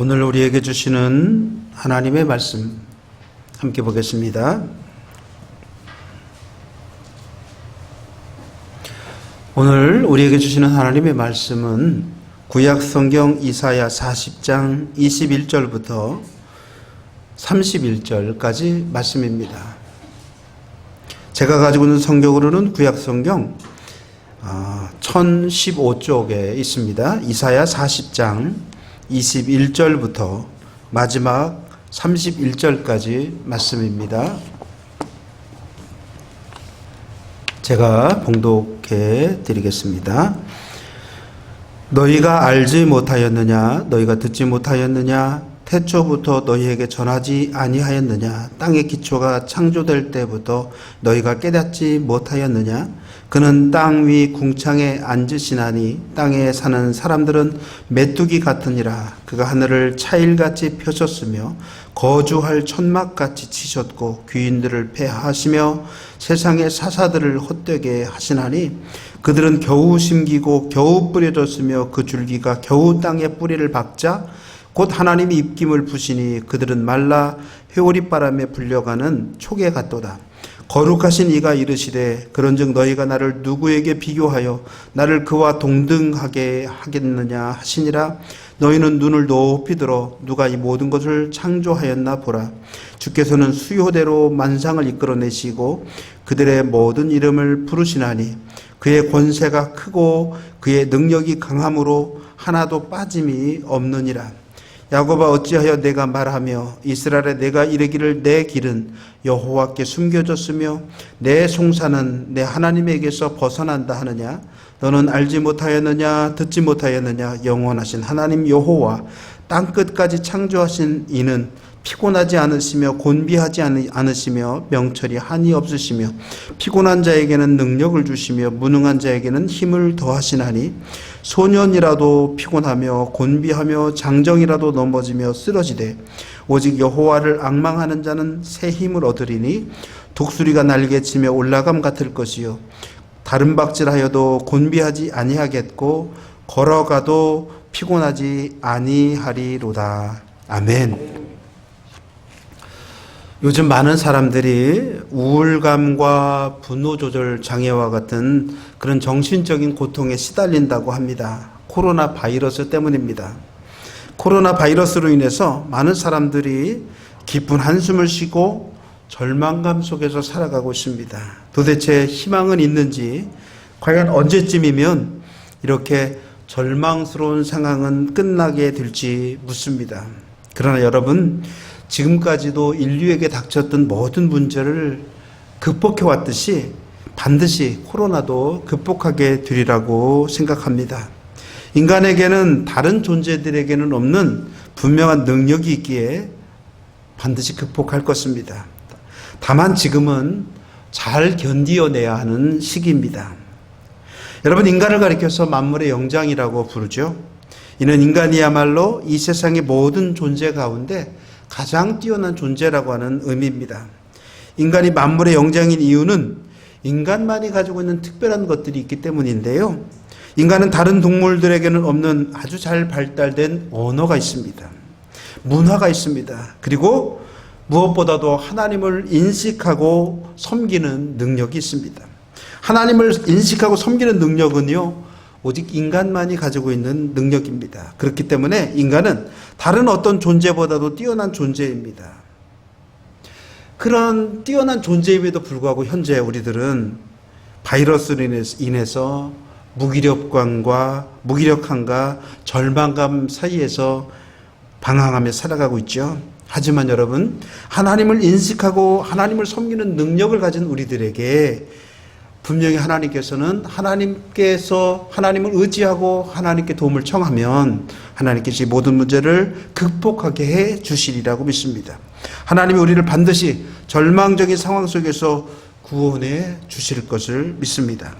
오늘 우리에게 주시는 하나님의 말씀 함께 보겠습니다. 오늘 우리에게 주시는 하나님의 말씀은 구약 성경 이사야 40장 21절부터 31절까지 말씀입니다. 제가 가지고 있는 성경으로는 구약 성경 1015쪽에 있습니다. 이사야 40장 21절부터 마지막 31절까지 말씀입니다. 제가 봉독해 드리겠습니다. 너희가 알지 못하였느냐? 너희가 듣지 못하였느냐? 태초부터 너희에게 전하지 아니하였느냐? 땅의 기초가 창조될 때부터 너희가 깨닫지 못하였느냐? 그는 땅 위 궁창에 앉으시나니 땅에 사는 사람들은 메뚜기 같으니라. 그가 하늘을 차일같이 펴셨으며 거주할 천막같이 치셨고 귀인들을 폐하시며 세상의 사사들을 헛되게 하시나니 그들은 겨우 심기고 겨우 뿌려졌으며 그 줄기가 겨우 땅에 뿌리를 박자 곧 하나님이 입김을 부시니 그들은 말라 회오리바람에 불려가는 촉에 같도다. 거룩하신 이가 이르시되 그런즉 너희가 나를 누구에게 비교하여 나를 그와 동등하게 하겠느냐 하시니라. 너희는 눈을 높이 들어 누가 이 모든 것을 창조하였나 보라. 주께서는 수요대로 만상을 이끌어내시고 그들의 모든 이름을 부르시나니 그의 권세가 크고 그의 능력이 강함으로 하나도 빠짐이 없느니라. 야곱아 어찌하여 내가 말하며 이스라엘에 내가 이르기를 내 길은 여호와께 숨겨졌으며 내 송사는 내 하나님에게서 벗어난다 하느냐? 너는 알지 못하였느냐? 듣지 못하였느냐? 영원하신 하나님 여호와 땅끝까지 창조하신 이는 피곤하지 않으시며 곤비하지 않으시며 명철이 한이 없으시며 피곤한 자에게는 능력을 주시며 무능한 자에게는 힘을 더하시나니 소년이라도 피곤하며 곤비하며 장정이라도 넘어지며 쓰러지되 오직 여호와를 앙망하는 자는 새 힘을 얻으리니 독수리가 날개치며 올라감 같을 것이요 다른 박질하여도 곤비하지 아니하겠고 걸어가도 피곤하지 아니하리로다. 아멘. 요즘 많은 사람들이 우울감과 분노 조절 장애와 같은 그런 정신적인 고통에 시달린다고 합니다. 코로나 바이러스 때문입니다. 코로나 바이러스로 인해서 많은 사람들이 깊은 한숨을 쉬고 절망감 속에서 살아가고 있습니다. 도대체 희망은 있는지, 과연 언제쯤이면 이렇게 절망스러운 상황은 끝나게 될지 묻습니다. 그러나 여러분, 지금까지도 인류에게 닥쳤던 모든 문제를 극복해 왔듯이 반드시 코로나도 극복하게 되리라고 생각합니다. 인간에게는 다른 존재들에게는 없는 분명한 능력이 있기에 반드시 극복할 것입니다. 다만 지금은 잘 견디어내야 하는 시기입니다. 여러분, 인간을 가리켜서 만물의 영장이라고 부르죠. 이는 인간이야말로 이 세상의 모든 존재 가운데 가장 뛰어난 존재라고 하는 의미입니다. 인간이 만물의 영장인 이유는 인간만이 가지고 있는 특별한 것들이 있기 때문인데요. 인간은 다른 동물들에게는 없는 아주 잘 발달된 언어가 있습니다. 문화가 있습니다. 그리고 무엇보다도 하나님을 인식하고 섬기는 능력이 있습니다. 하나님을 인식하고 섬기는 능력은요, 오직 인간만이 가지고 있는 능력입니다. 그렇기 때문에 인간은 다른 어떤 존재보다도 뛰어난 존재입니다. 그런 뛰어난 존재임에도 불구하고 현재 우리들은 바이러스로 인해서 무기력함과 절망감 사이에서 방황하며 살아가고 있죠. 하지만 여러분, 하나님을 인식하고 하나님을 섬기는 능력을 가진 우리들에게 분명히 하나님께서는 하나님을 의지하고 하나님께 도움을 청하면 하나님께서 이 모든 문제를 극복하게 해 주시리라고 믿습니다. 하나님이 우리를 반드시 절망적인 상황 속에서 구원해 주실 것을 믿습니다.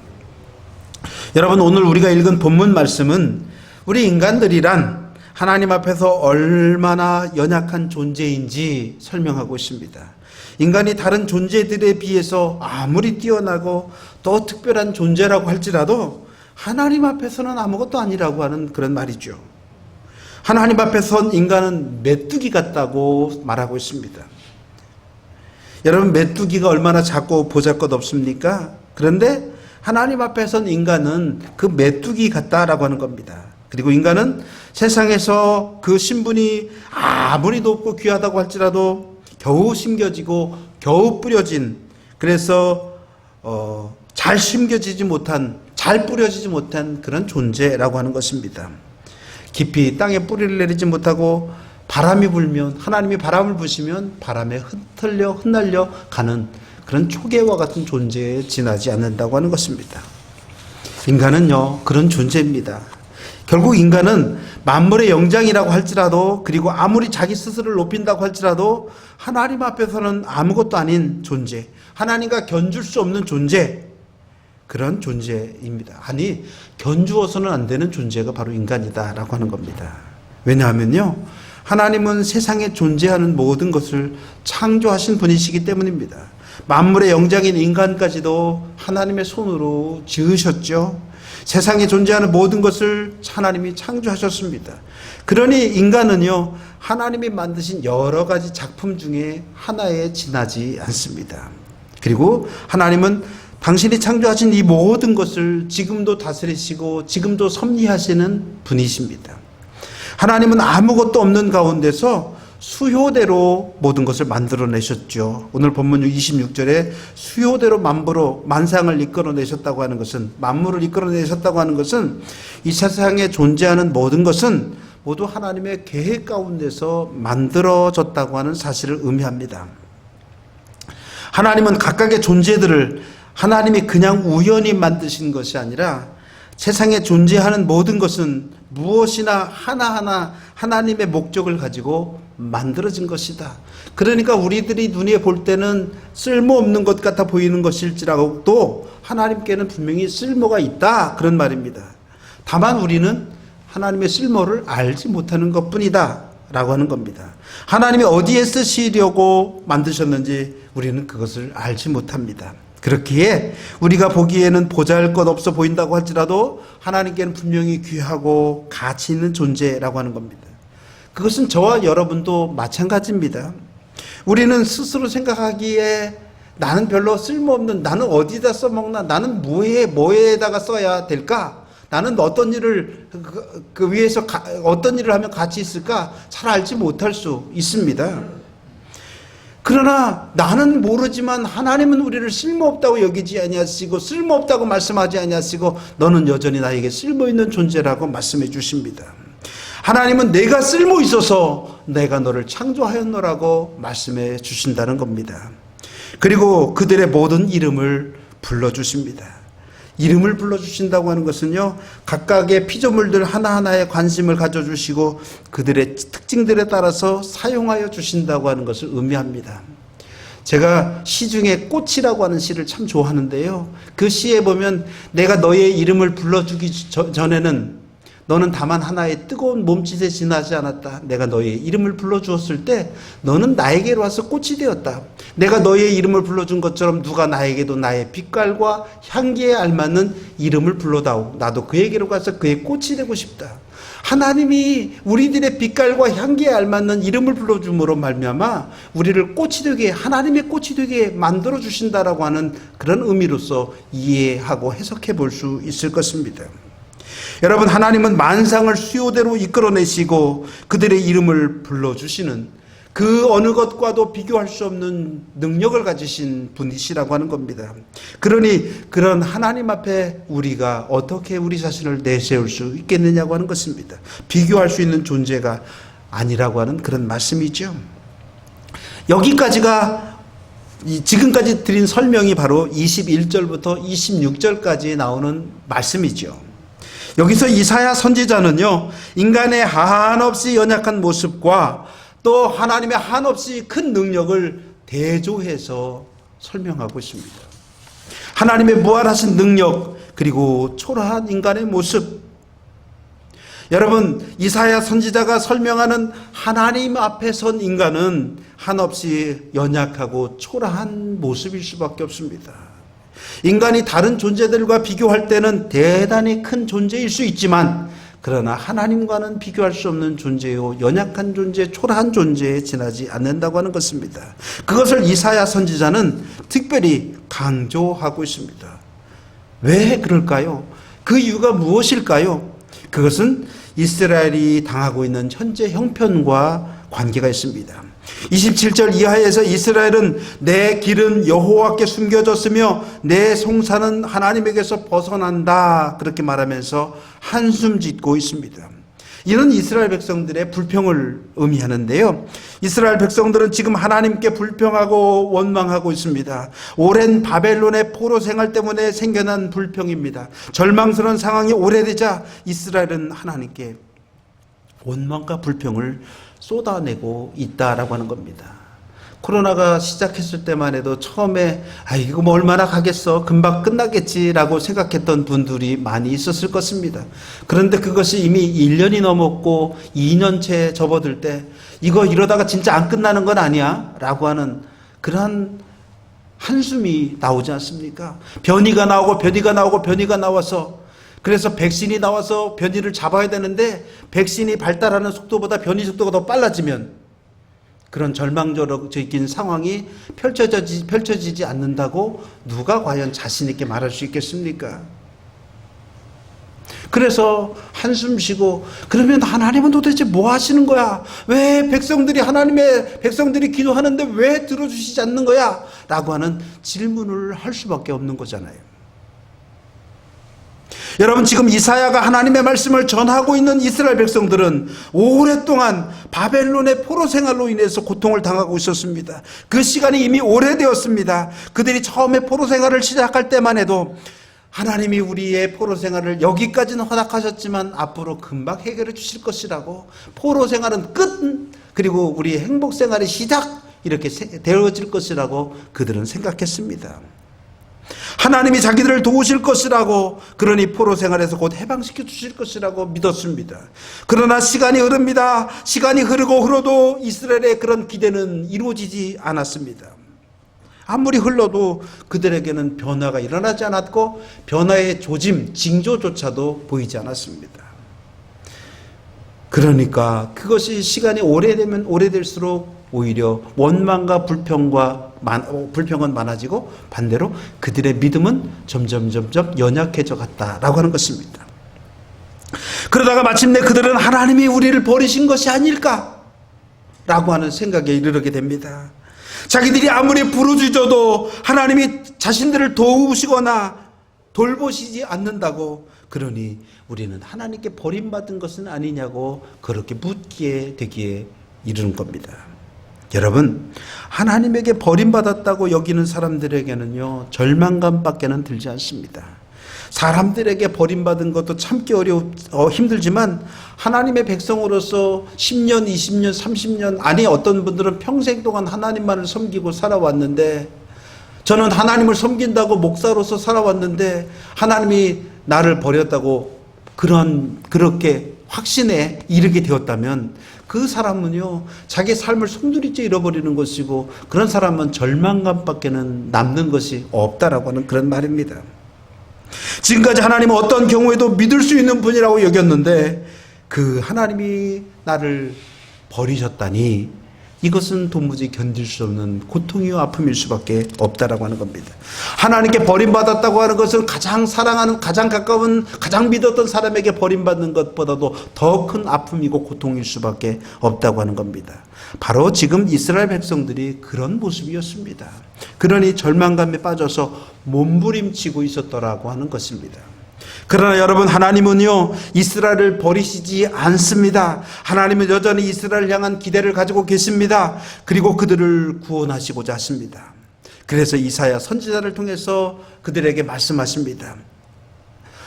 여러분, 오늘 우리가 읽은 본문 말씀은 우리 인간들이란 하나님 앞에서 얼마나 연약한 존재인지 설명하고 있습니다. 인간이 다른 존재들에 비해서 아무리 뛰어나고 또 특별한 존재라고 할지라도 하나님 앞에서는 아무것도 아니라고 하는 그런 말이죠. 하나님 앞에 선 인간은 메뚜기 같다고 말하고 있습니다. 여러분, 메뚜기가 얼마나 작고 보잘것없습니까? 그런데 하나님 앞에 선 인간은 그 메뚜기 같다라고 하는 겁니다. 그리고 인간은 세상에서 그 신분이 아무리 높고 귀하다고 할지라도 겨우 심겨지고 겨우 뿌려진, 그래서 잘 심겨지지 못한, 잘 뿌려지지 못한 그런 존재라고 하는 것입니다. 깊이 땅에 뿌리를 내리지 못하고 바람이 불면, 하나님이 바람을 부시면 바람에 흩날려 가는 그런 초계와 같은 존재에 지나지 않는다고 하는 것입니다. 인간은요, 그런 존재입니다. 결국 인간은 만물의 영장이라고 할지라도, 그리고 아무리 자기 스스로를 높인다고 할지라도 하나님 앞에서는 아무것도 아닌 존재, 하나님과 견줄 수 없는 존재, 그런 존재입니다. 아니, 견주어서는 안 되는 존재가 바로 인간이다라고 하는 겁니다. 왜냐하면요, 하나님은 세상에 존재하는 모든 것을 창조하신 분이시기 때문입니다. 만물의 영장인 인간까지도 하나님의 손으로 지으셨죠. 세상에 존재하는 모든 것을 하나님이 창조하셨습니다. 그러니 인간은요, 하나님이 만드신 여러 가지 작품 중에 하나에 지나지 않습니다. 그리고 하나님은 당신이 창조하신 이 모든 것을 지금도 다스리시고 지금도 섭리하시는 분이십니다. 하나님은 아무것도 없는 가운데서 수효대로 모든 것을 만들어내셨죠. 오늘 본문 26절에 수효대로 만상을 이끌어내셨다고 하는 것은, 만물을 이끌어내셨다고 하는 것은, 이 세상에 존재하는 모든 것은 모두 하나님의 계획 가운데서 만들어졌다고 하는 사실을 의미합니다. 하나님은 각각의 존재들을 하나님이 그냥 우연히 만드신 것이 아니라 세상에 존재하는 모든 것은 무엇이나 하나하나 하나님의 목적을 가지고 만들어진 것이다. 그러니까 우리들이 눈에 볼 때는 쓸모없는 것 같아 보이는 것일지라도 하나님께는 분명히 쓸모가 있다, 그런 말입니다. 다만 우리는 하나님의 쓸모를 알지 못하는 것뿐이다 라고 하는 겁니다. 하나님이 어디에 쓰시려고 만드셨는지 우리는 그것을 알지 못합니다. 그렇기에 우리가 보기에는 보잘것없어 보인다고 할지라도 하나님께는 분명히 귀하고 가치 있는 존재라고 하는 겁니다. 그것은 저와 여러분도 마찬가지입니다. 우리는 스스로 생각하기에 나는 별로 쓸모없는, 나는 어디다 써먹나, 나는 뭐에다가 써야 될까, 나는 어떤 일을 그 위에서 어떤 일을 하면 가치 있을까 잘 알지 못할 수 있습니다. 그러나 나는 모르지만 하나님은 우리를 쓸모없다고 여기지 아니하시고 쓸모없다고 말씀하지 아니하시고 너는 여전히 나에게 쓸모있는 존재라고 말씀해 주십니다. 하나님은 내가 쓸모 있어서 내가 너를 창조하였노라고 말씀해 주신다는 겁니다. 그리고 그들의 모든 이름을 불러주십니다. 이름을 불러주신다고 하는 것은요, 각각의 피조물들 하나하나에 관심을 가져주시고 그들의 특징들에 따라서 사용하여 주신다고 하는 것을 의미합니다. 제가 시 중에 꽃이라고 하는 시를 참 좋아하는데요, 그 시에 보면 내가 너의 이름을 불러주기 전에는 너는 다만 하나의 뜨거운 몸짓에 지나지 않았다. 내가 너의 이름을 불러주었을 때 너는 나에게로 와서 꽃이 되었다. 내가 너의 이름을 불러준 것처럼 누가 나에게도 나의 빛깔과 향기에 알맞는 이름을 불러다오. 나도 그에게로 가서 그의 꽃이 되고 싶다. 하나님이 우리들의 빛깔과 향기에 알맞는 이름을 불러줌으로 말미암아 우리를 꽃이 되게, 하나님의 꽃이 되게 만들어 주신다라고 하는 그런 의미로서 이해하고 해석해 볼 수 있을 것입니다. 여러분, 하나님은 만상을 수요대로 이끌어내시고 그들의 이름을 불러주시는 그 어느 것과도 비교할 수 없는 능력을 가지신 분이시라고 하는 겁니다. 그러니 그런 하나님 앞에 우리가 어떻게 우리 자신을 내세울 수 있겠느냐고 하는 것입니다. 비교할 수 있는 존재가 아니라고 하는 그런 말씀이죠. 여기까지가 지금까지 드린 설명이 바로 21절부터 26절까지 나오는 말씀이죠. 여기서 이사야 선지자는요, 인간의 한없이 연약한 모습과 또 하나님의 한없이 큰 능력을 대조해서 설명하고 있습니다. 하나님의 무한하신 능력, 그리고 초라한 인간의 모습. 여러분, 이사야 선지자가 설명하는 하나님 앞에 선 인간은 한없이 연약하고 초라한 모습일 수밖에 없습니다. 인간이 다른 존재들과 비교할 때는 대단히 큰 존재일 수 있지만 그러나 하나님과는 비교할 수 없는 존재요, 연약한 존재, 초라한 존재에 지나지 않는다고 하는 것입니다. 그것을 이사야 선지자는 특별히 강조하고 있습니다. 왜 그럴까요? 그 이유가 무엇일까요? 그것은 이스라엘이 당하고 있는 현재 형편과 관계가 있습니다. 27절 이하에서 이스라엘은 내 길은 여호와께 숨겨졌으며 내 송사는 하나님에게서 벗어난다, 그렇게 말하면서 한숨 짓고 있습니다. 이는 이스라엘 백성들의 불평을 의미하는데요, 이스라엘 백성들은 지금 하나님께 불평하고 원망하고 있습니다. 오랜 바벨론의 포로 생활 때문에 생겨난 불평입니다. 절망스러운 상황이 오래되자 이스라엘은 하나님께 원망과 불평을 쏟아내고 있다라고 하는 겁니다. 코로나가 시작했을 때만 해도 처음에 이거 뭐 얼마나 가겠어, 금방 끝나겠지라고 생각했던 분들이 많이 있었을 것입니다. 그런데 그것이 이미 1년이 넘었고 2년째 접어들 때 이거 이러다가 진짜 안 끝나는 건 아니야? 라고 하는 그러한 한숨이 나오지 않습니까? 변이가 나오고 변이가 나오고 변이가 나와서, 그래서 백신이 나와서 변이를 잡아야 되는데 백신이 발달하는 속도보다 변이 속도가 더 빨라지면 그런 절망적인 상황이 펼쳐지지 않는다고 누가 과연 자신 있게 말할 수 있겠습니까? 그래서 한숨 쉬고, 그러면 하나님은 도대체 뭐 하시는 거야? 왜 백성들이 기도하는데 왜 들어주시지 않는 거야? 라고 하는 질문을 할 수밖에 없는 거잖아요. 여러분, 지금 이사야가 하나님의 말씀을 전하고 있는 이스라엘 백성들은 오랫동안 바벨론의 포로 생활로 인해서 고통을 당하고 있었습니다. 그 시간이 이미 오래되었습니다. 그들이 처음에 포로 생활을 시작할 때만 해도 하나님이 우리의 포로 생활을 여기까지는 허락하셨지만 앞으로 금방 해결해 주실 것이라고, 포로 생활은 끝, 그리고 우리의 행복 생활의 시작, 이렇게 되어질 것이라고 그들은 생각했습니다. 하나님이 자기들을 도우실 것이라고, 그러니 포로 생활에서 곧 해방시켜 주실 것이라고 믿었습니다. 그러나 시간이 흐릅니다. 시간이 흐르고 이스라엘의 그런 기대는 이루어지지 않았습니다. 아무리 흘러도 그들에게는 변화가 일어나지 않았고 변화의 조짐, 징조조차도 보이지 않았습니다. 그러니까 그것이 시간이 오래되면 오래될수록 오히려 원망과 불평은 많아지고 반대로 그들의 믿음은 점점 연약해져 갔다라고 하는 것입니다. 그러다가 마침내 그들은 하나님이 우리를 버리신 것이 아닐까라고 하는 생각에 이르게 됩니다. 자기들이 아무리 부르짖어도 하나님이 자신들을 도우시거나 돌보시지 않는다고, 그러니 우리는 하나님께 버림받은 것은 아니냐고 그렇게 묻기에 되기에 이르는 겁니다. 여러분, 하나님에게 버림받았다고 여기는 사람들에게는요, 절망감밖에는 들지 않습니다. 사람들에게 버림받은 것도 참기 힘들지만 하나님의 백성으로서 10년, 20년, 30년, 아니 어떤 분들은 평생 동안 하나님만을 섬기고 살아왔는데, 저는 하나님을 섬긴다고 목사로서 살아왔는데 하나님이 나를 버렸다고 그렇게 확신에 이르게 되었다면 그 사람은요, 자기 삶을 송두리째 잃어버리는 것이고, 그런 사람은 절망감밖에는 남는 것이 없다라고 하는 그런 말입니다. 지금까지 하나님은 어떤 경우에도 믿을 수 있는 분이라고 여겼는데 그 하나님이 나를 버리셨다니, 이것은 도무지 견딜 수 없는 고통이요 아픔일 수밖에 없다라고 하는 겁니다. 하나님께 버림받았다고 하는 것은 가장 사랑하는, 가장 가까운, 가장 믿었던 사람에게 버림받는 것보다도 더 큰 아픔이고 고통일 수밖에 없다고 하는 겁니다. 바로 지금 이스라엘 백성들이 그런 모습이었습니다. 그러니 절망감에 빠져서 몸부림치고 있었더라고 하는 것입니다. 그러나 여러분, 하나님은요, 이스라엘을 버리시지 않습니다. 하나님은 여전히 이스라엘을 향한 기대를 가지고 계십니다. 그리고 그들을 구원하시고자 하십니다. 그래서 이사야 선지자를 통해서 그들에게 말씀하십니다.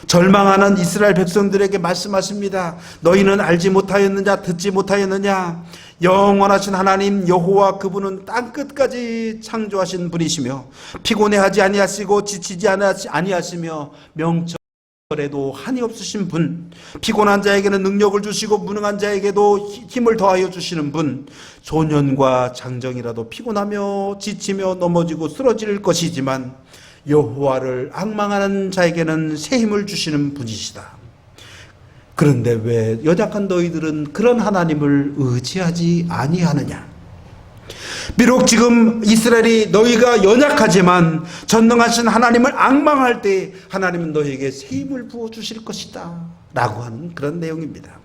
절망하는 이스라엘 백성들에게 말씀하십니다. 너희는 알지 못하였느냐, 듣지 못하였느냐? 영원하신 하나님 여호와, 그분은 땅끝까지 창조하신 분이시며 피곤해하지 아니하시고 지치지 아니하시며 명철에도 한이 없으신 분, 피곤한 자에게는 능력을 주시고 무능한 자에게도 힘을 더하여 주시는 분, 소년과 장정이라도 피곤하며 지치며 넘어지고 쓰러질 그런데 왜 연약한 너희들은 그런 하나님을 의지하지 아니하느냐? 비록 지금 이스라엘이 너희가 연약하지만 전능하신 하나님을 앙망할 때 하나님은 너희에게 새 힘을 부어주실 것이다 라고 하는 그런 내용입니다.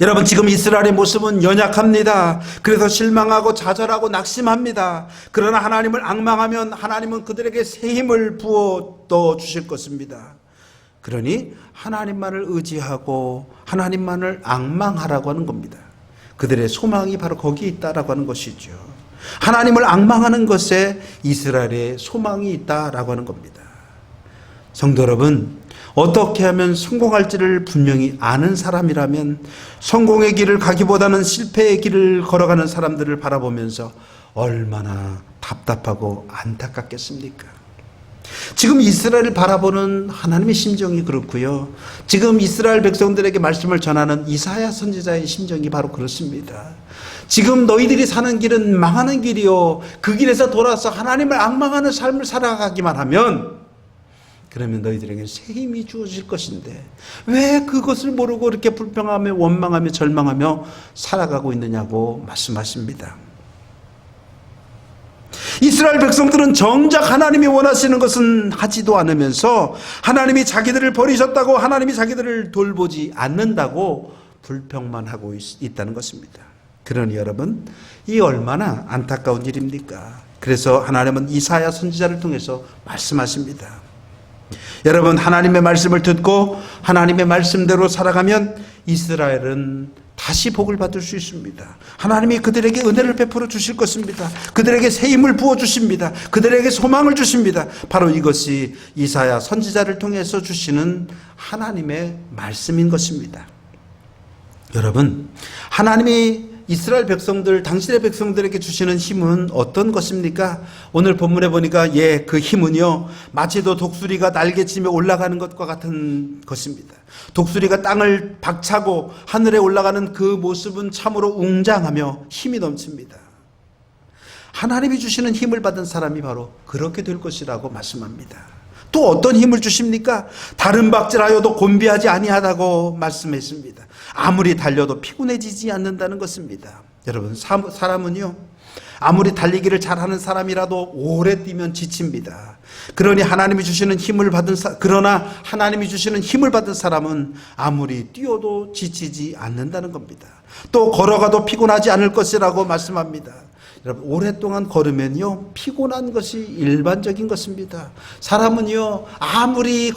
여러분, 지금 이스라엘의 모습은 연약합니다. 그래서 실망하고 좌절하고 낙심합니다. 그러나 하나님을 앙망하면 하나님은 그들에게 새 힘을 부어 주실 것입니다. 그러니 하나님만을 의지하고 하나님만을 앙망하라고 하는 겁니다. 그들의 소망이 바로 거기에 있다라고 하는 것이죠. 하나님을 앙망하는 것에 이스라엘의 소망이 있다라고 하는 겁니다. 성도 여러분, 어떻게 하면 성공할지를 분명히 아는 사람이라면 성공의 길을 가기보다는 실패의 길을 걸어가는 사람들을 바라보면서 얼마나 답답하고 안타깝겠습니까? 지금 이스라엘을 바라보는 하나님의 심정이 그렇고요. 지금 이스라엘 백성들에게 말씀을 전하는 이사야 선지자의 심정이 바로 그렇습니다. 지금 너희들이 사는 길은 망하는 길이요. 그 길에서 돌아서 하나님을 앙망하는 삶을 살아가기만 하면 그러면 너희들에게 새 힘이 주어질 것인데 왜 그것을 모르고 이렇게 불평하며 원망하며 절망하며 살아가고 있느냐고 말씀하십니다. 이스라엘 백성들은 정작 하나님이 원하시는 것은 하지도 않으면서 하나님이 자기들을 버리셨다고, 하나님이 자기들을 돌보지 않는다고 불평만 하고 있다는 것입니다. 그러니 여러분, 이 얼마나 안타까운 일입니까? 그래서 하나님은 이사야 선지자를 통해서 말씀하십니다. 여러분, 하나님의 말씀을 듣고 하나님의 말씀대로 살아가면 이스라엘은 다시 복을 받을 수 있습니다. 하나님이 그들에게 은혜를 베풀어 주실 것입니다. 그들에게 새 힘을 부어 주십니다. 그들에게 소망을 주십니다. 바로 이것이 이사야 선지자를 통해서 주시는 하나님의 말씀인 것입니다. 여러분, 하나님이 이스라엘 백성들, 당신의 백성들에게 주시는 힘은 어떤 것입니까? 오늘 본문에 보니까 그 힘은요, 마치도 독수리가 날개치며 올라가는 것과 같은 것입니다. 독수리가 땅을 박차고 하늘에 올라가는 그 모습은 참으로 웅장하며 힘이 넘칩니다. 하나님이 주시는 힘을 받은 사람이 바로 그렇게 될 것이라고 말씀합니다. 또 어떤 힘을 주십니까? 다른 박질하여도 곤비하지 아니하다고 말씀했습니다. 아무리 달려도 피곤해지지 않는다는 것입니다. 여러분, 사람은요, 아무리 달리기를 잘하는 사람이라도 오래 뛰면 지칩니다. 그러나 하나님이 주시는 힘을 받은 사람은 아무리 뛰어도 지치지 않는다는 겁니다. 또 걸어가도 피곤하지 않을 것이라고 말씀합니다. 여러분, 오랫동안 걸으면요, 피곤한 것이 일반적인 것입니다. 사람은요, 아무리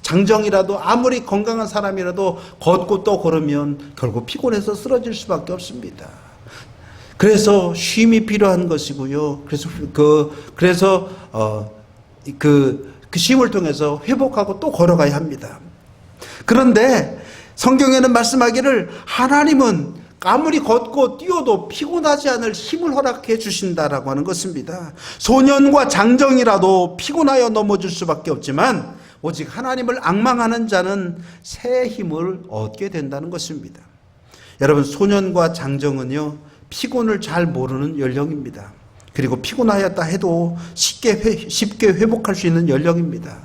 장정이라도, 아무리 건강한 사람이라도 걷고 또 걸으면 결국 피곤해서 쓰러질 수밖에 없습니다. 그래서 쉼이 필요한 것이고요. 그래서 그 쉼을 통해서 회복하고 또 걸어가야 합니다. 그런데 성경에는 말씀하기를 하나님은 아무리 걷고 뛰어도 피곤하지 않을 힘을 허락해 주신다라고 하는 것입니다. 소년과 장정이라도 피곤하여 넘어질 수밖에 없지만 오직 하나님을 앙망하는 자는 새 힘을 얻게 된다는 것입니다. 여러분, 소년과 장정은요, 피곤을 잘 모르는 연령입니다. 그리고 피곤하였다 해도 쉽게 회복할 수 있는 연령입니다.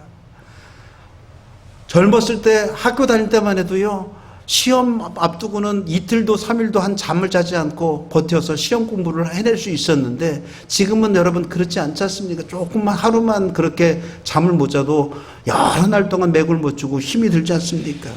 젊었을 때 학교 다닐 때만 해도요, 시험 앞두고는 이틀도 3일도 한 잠을 자지 않고 버텨서 시험 공부를 해낼 수 있었는데 지금은 여러분 그렇지 않지 않습니까? 조금만 하루만 그렇게 잠을 못 자도 여러 날 동안 맥을 못 주고 힘이 들지 않습니까?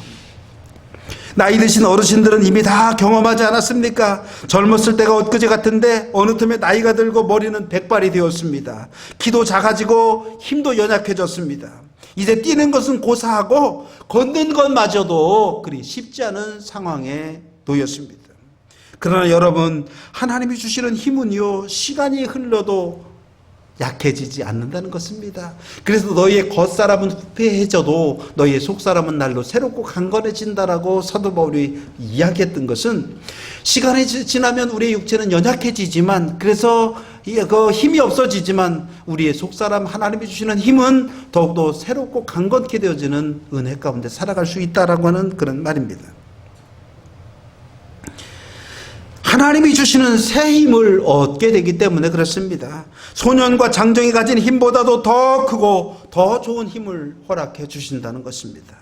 나이 드신 어르신들은 이미 다 경험하지 않았습니까? 젊었을 때가 엊그제 같은데 어느 틈에 나이가 들고 머리는 백발이 되었습니다. 키도 작아지고 힘도 연약해졌습니다. 이제 뛰는 것은 고사하고 걷는 것마저도 그리 쉽지 않은 상황에 놓였습니다. 그러나 여러분, 하나님이 주시는 힘은요, 시간이 흘러도 약해지지 않는다는 것입니다. 그래서 너희의 겉사람은 후패해져도 너희의 속사람은 날로 새롭고 강건해진다라고 사도 바울이 이야기했던 것은 시간이 지나면 우리의 육체는 연약해지지만 그래서 그 힘이 없어지지만 우리의 속사람 하나님이 주시는 힘은 더욱더 새롭고 강건케 되어지는 은혜 가운데 살아갈 수 있다라고 하는 그런 말입니다. 하나님이 주시는 새 힘을 얻게 되기 때문에 그렇습니다. 소년과 장정이 가진 힘보다도 더 크고 더 좋은 힘을 허락해 주신다는 것입니다.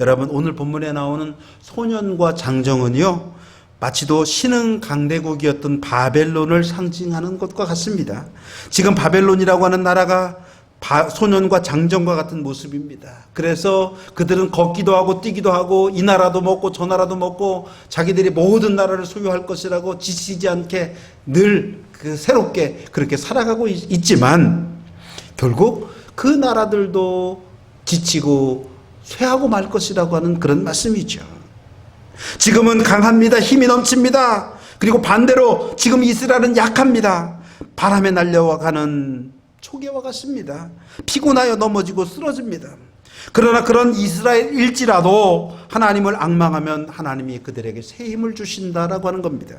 여러분, 오늘 본문에 나오는 소년과 장정은요, 마치도 신흥 강대국이었던 바벨론을 상징하는 것과 같습니다. 지금 바벨론이라고 하는 나라가 소년과 장정과 같은 모습입니다. 그래서 그들은 걷기도 하고 뛰기도 하고 이 나라도 먹고 저 나라도 먹고 자기들이 모든 나라를 소유할 것이라고 지치지 않게 늘 새롭게 그렇게 살아가고 있지만 결국 그 나라들도 지치고 쇠하고 말 것이라고 하는 그런 말씀이죠. 지금은 강합니다. 힘이 넘칩니다. 그리고 반대로 지금 이스라엘은 약합니다. 바람에 날려가는 초계와 같습니다. 피곤하여 넘어지고 쓰러집니다. 그러나 그런 이스라엘일지라도 하나님을 앙망하면 하나님이 그들에게 새 힘을 주신다라고 하는 겁니다.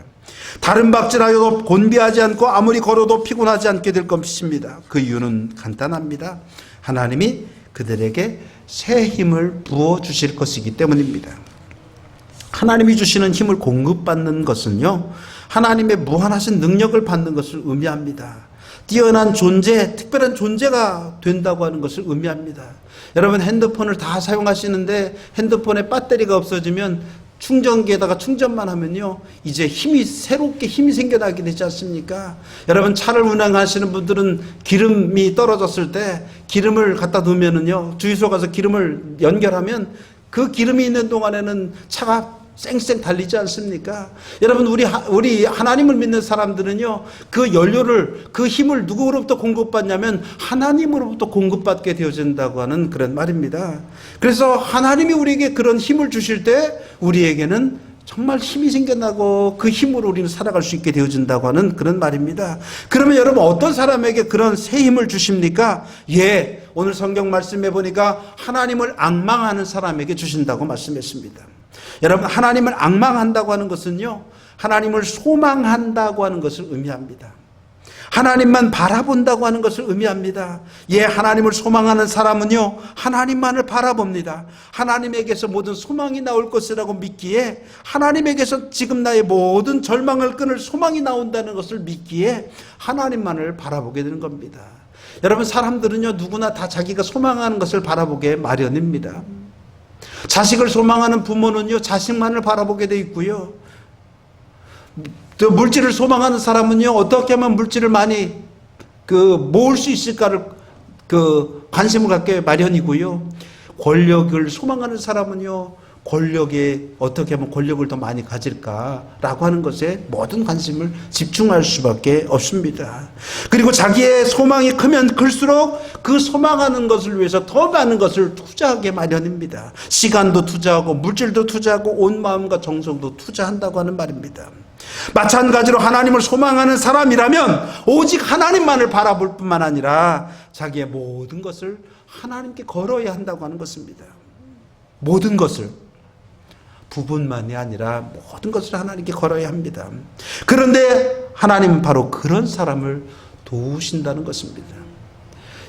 다른 박질하여도 곤비하지 않고 아무리 걸어도 피곤하지 않게 될 것입니다. 그 이유는 간단합니다. 하나님이 그들에게 새 힘을 부어주실 것이기 때문입니다. 하나님이 주시는 힘을 공급받는 것은요, 하나님의 무한하신 능력을 받는 것을 의미합니다. 뛰어난 존재, 특별한 존재가 된다고 하는 것을 의미합니다. 여러분, 핸드폰을 다 사용하시는데 핸드폰에 배터리가 없어지면 충전기에다가 충전만 하면요, 이제 새롭게 힘이 생겨나게 되지 않습니까? 여러분, 차를 운행하시는 분들은 기름이 떨어졌을 때 기름을 갖다 놓으면은요, 주유소 가서 기름을 연결하면 그 기름이 있는 동안에는 차가 쌩쌩 달리지 않습니까? 여러분, 우리 하나님을 믿는 사람들은요, 그 연료를, 그 힘을 누구로부터 공급받냐면 하나님으로부터 공급받게 되어진다고 하는 그런 말입니다. 그래서 하나님이 우리에게 그런 힘을 주실 때 우리에게는 정말 힘이 생겨나고 그 힘으로 우리는 살아갈 수 있게 되어진다고 하는 그런 말입니다. 그러면 여러분, 어떤 사람에게 그런 새 힘을 주십니까? 예, 오늘 성경 말씀해 보니까 하나님을 앙망하는 사람에게 주신다고 말씀했습니다. 여러분, 하나님을 앙망한다고 하는 것은요, 하나님을 소망한다고 하는 것을 의미합니다. 하나님만 바라본다고 하는 것을 의미합니다. 예, 하나님을 소망하는 사람은요, 하나님만을 바라봅니다. 하나님에게서 모든 소망이 나올 것이라고 믿기에, 하나님에게서 지금 나의 모든 절망을 끊을 소망이 나온다는 것을 믿기에 하나님만을 바라보게 되는 겁니다. 여러분, 사람들은요, 누구나 다 자기가 소망하는 것을 바라보게 마련입니다. 자식을 소망하는 부모는요, 자식만을 바라보게 돼 있고요. 또 물질을 소망하는 사람은요, 어떻게 하면 물질을 많이 모을 수 있을까를 관심을 갖게 마련이고요. 권력을 소망하는 사람은요, 권력에 어떻게 하면 권력을 더 많이 가질까라고 하는 것에 모든 관심을 집중할 수밖에 없습니다. 그리고 자기의 소망이 크면 클수록 그 소망하는 것을 위해서 더 많은 것을 투자하게 마련입니다. 시간도 투자하고 물질도 투자하고 온 마음과 정성도 투자한다고 하는 말입니다. 마찬가지로 하나님을 소망하는 사람이라면 오직 하나님만을 바라볼 뿐만 아니라 자기의 모든 것을 하나님께 걸어야 한다고 하는 것입니다. 모든 것을, 부분만이 아니라 모든 것을 하나님께 걸어야 합니다. 그런데 하나님은 바로 그런 사람을 도우신다는 것입니다.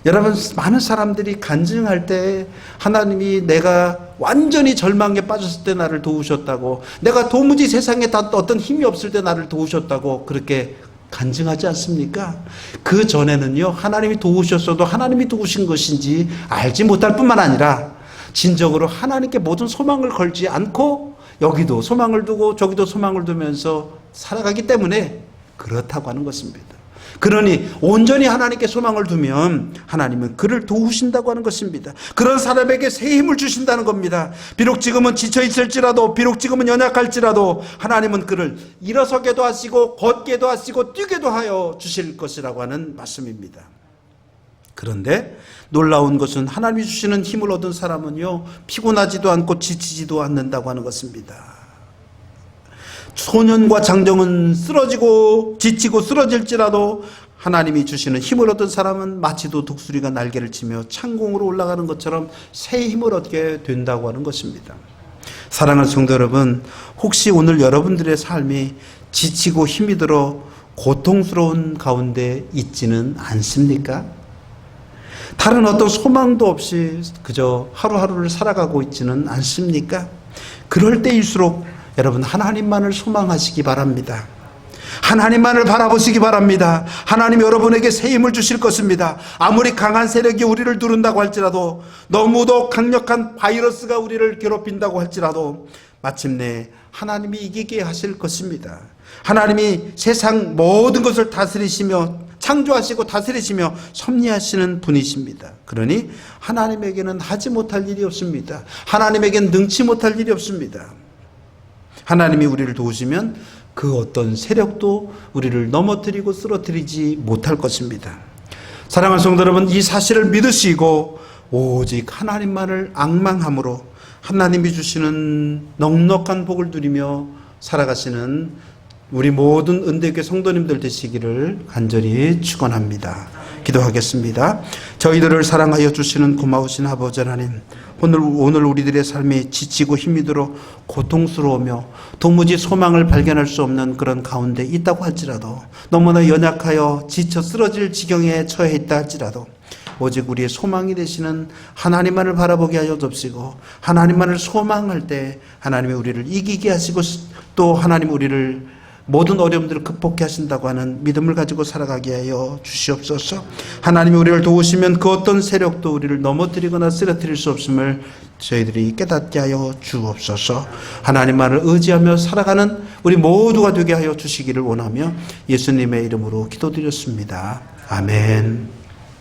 여러분, 많은 사람들이 간증할 때 하나님이 내가 완전히 절망에 빠졌을 때 나를 도우셨다고, 내가 도무지 세상에 다 어떤 힘이 없을 때 나를 도우셨다고 그렇게 간증하지 않습니까? 그 전에는요, 하나님이 도우셨어도 하나님이 도우신 것인지 알지 못할 뿐만 아니라 진정으로 하나님께 모든 소망을 걸지 않고 여기도 소망을 두고 저기도 소망을 두면서 살아가기 때문에 그렇다고 하는 것입니다. 그러니 온전히 하나님께 소망을 두면 하나님은 그를 도우신다고 하는 것입니다. 그런 사람에게 새 힘을 주신다는 겁니다. 비록 지금은 지쳐있을지라도, 비록 지금은 연약할지라도 하나님은 그를 일어서게도 하시고 걷게도 하시고 뛰게도 하여 주실 것이라고 하는 말씀입니다. 그런데 놀라운 것은 하나님이 주시는 힘을 얻은 사람은요, 피곤하지도 않고 지치지도 않는다고 하는 것입니다. 소년과 장정은 쓰러지고 지치고 쓰러질지라도 하나님이 주시는 힘을 얻은 사람은 마치도 독수리가 날개를 치며 창공으로 올라가는 것처럼 새 힘을 얻게 된다고 하는 것입니다. 사랑하는 성도 여러분, 혹시 오늘 여러분들의 삶이 지치고 힘이 들어 고통스러운 가운데 있지는 않습니까? 다른 어떤 소망도 없이 그저 하루하루를 살아가고 있지는 않습니까? 그럴 때일수록 여러분, 하나님만을 소망하시기 바랍니다. 하나님만을 바라보시기 바랍니다. 하나님 여러분에게 새 힘을 주실 것입니다. 아무리 강한 세력이 우리를 누른다고 할지라도, 너무도 강력한 바이러스가 우리를 괴롭힌다고 할지라도 마침내 하나님이 이기게 하실 것입니다. 하나님이 세상 모든 것을 다스리시며 창조하시고 다스리시며 섭리하시는 분이십니다. 그러니 하나님에게는 하지 못할 일이 없습니다. 하나님에게는 능치 못할 일이 없습니다. 하나님이 우리를 도우시면 그 어떤 세력도 우리를 넘어뜨리고 쓰러뜨리지 못할 것입니다. 사랑하는 성도 여러분, 이 사실을 믿으시고 오직 하나님만을 앙망함으로 하나님이 주시는 넉넉한 복을 누리며 살아가시는 우리 모든 은대교회 성도님들 되시기를 간절히 축원합니다. 기도하겠습니다. 저희들을 사랑하여 주시는 고마우신 아버지 하나님, 오늘 우리들의 삶이 지치고 힘이 들어 고통스러우며 도무지 소망을 발견할 수 없는 그런 가운데 있다고 할지라도, 너무나 연약하여 지쳐 쓰러질 지경에 처해 있다 할지라도 오직 우리의 소망이 되시는 하나님만을 바라보게 하여 주옵시고, 하나님만을 소망할 때 하나님이 우리를 이기게 하시고, 또 하나님 우리를 모든 어려움들을 극복해 하신다고 하는 믿음을 가지고 살아가게 하여 주시옵소서. 하나님이 우리를 도우시면 그 어떤 세력도 우리를 넘어뜨리거나 쓰러뜨릴 수 없음을 저희들이 깨닫게 하여 주옵소서. 하나님만을 의지하며 살아가는 우리 모두가 되게 하여 주시기를 원하며 예수님의 이름으로 기도드렸습니다. 아멘.